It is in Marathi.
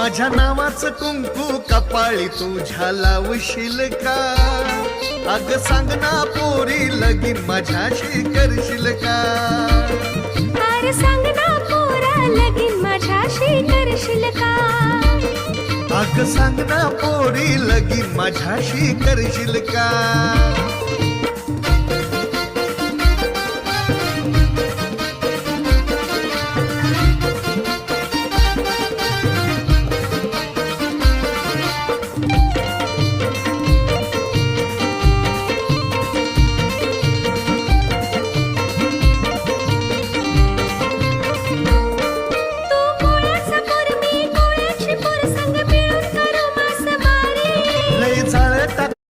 माझ्या नावाचं कुंकू कपाळी तुझ्या लावशील का? अग सांग ना पोरी लगीन माझ्याशी करशील का? अरे सांग ना पोरा लगीन माझ्याशी करशील का? अग सांग ना पोरी लगीन माझ्याशी करशील का?